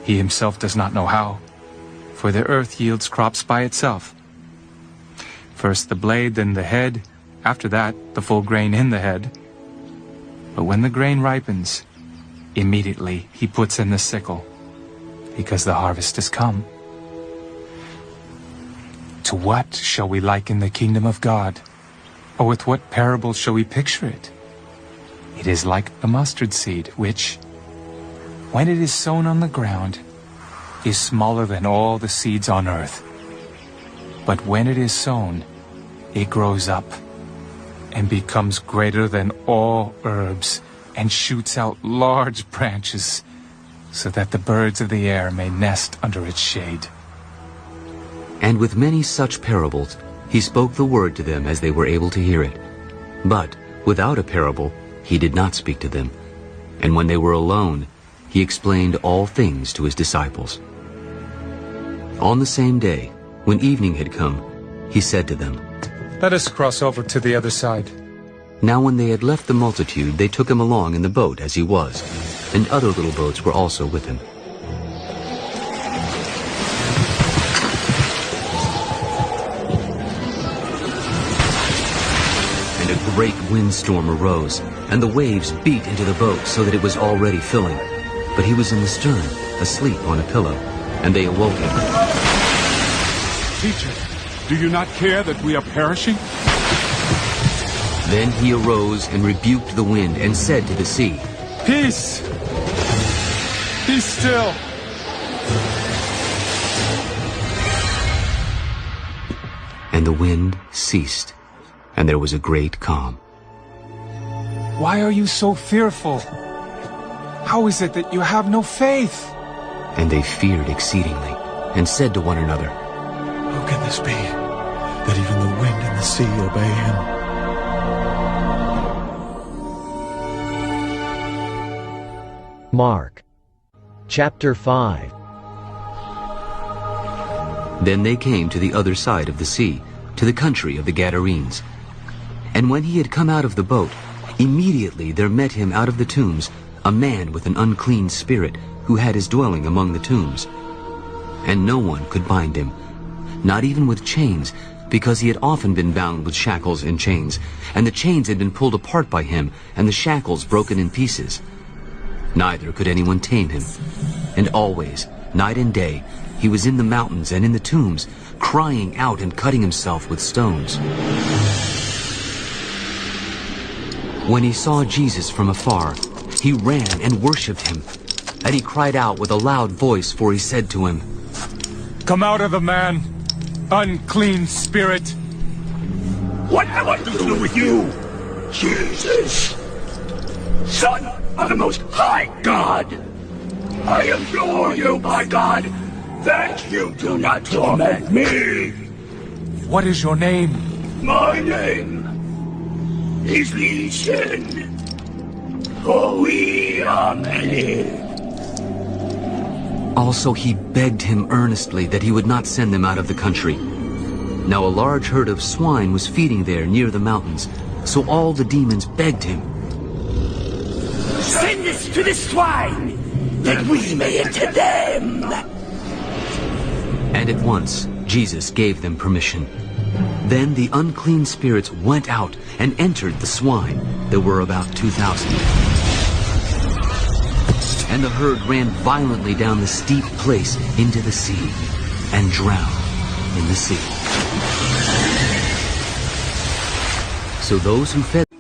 He himself does not know how, for the earth yields crops by itself. First the blade, then the head, after that the full grain in the head. But when the grain ripens, immediately he puts in the sickle, because the harvest is come. To what shall we liken the kingdom of God? Or with what parable shall we picture it? It is like a mustard seed, which, when it is sown on the ground, is smaller than all the seeds on earth. But when it is sown, it grows up and becomes greater than all herbs and shoots out large branches, so that the birds of the air may nest under its shade. And with many such parables, he spoke the word to them as they were able to hear it. But without a parable, he did not speak to them. And when they were alone, he explained all things to his disciples. On the same day, when evening had come, he said to them, "Let us cross over to the other side." Now when they had left the multitude, they took him along in the boat as he was, and other little boats were also with him. And a great windstorm arose, and the waves beat into the boat so that it was already filling. But he was in the stern, asleep on a pillow, and they awoke him. "Teacher, do you not care that we are perishing?" Then he arose and rebuked the wind and said to the sea, "Peace! Be still!" And the wind ceased, and there was a great calm. "Why are you so fearful? How is it that you have no faith?" And they feared exceedingly, and said to one another, "Who can this be, that even the wind and the sea obey him?" Mark chapter 5. Then they came to the other side of the sea, to the country of the Gadarenes. And when he had come out of the boat, immediately there met him out of the tombs a man with an unclean spirit, who had his dwelling among the tombs. And no one could bind him, not even with chains, because he had often been bound with shackles and chains, and the chains had been pulled apart by him, and the shackles broken in pieces. Neither could anyone tame him. And always, night and day, he was in the mountains and in the tombs, crying out and cutting himself with stones. When he saw Jesus from afar, he ran and worshipped him. And he cried out with a loud voice, for he said to him, "Come out of the man, unclean spirit!" "What have I to do with you, Jesus, Son of the Most High God? I implore you, by God, that you do not torment me." "What is your name?" "My name is Legion, for we are many." Also he begged him earnestly that he would not send them out of the country. Now a large herd of swine was feeding there near the mountains, so all the demons begged him, "Send us to the swine, that we may enter them." And at once Jesus gave them permission. Then the unclean spirits went out and entered the swine. There were about 2,000. And the herd ran violently down the steep place into the sea, and drowned in the sea. So those who fed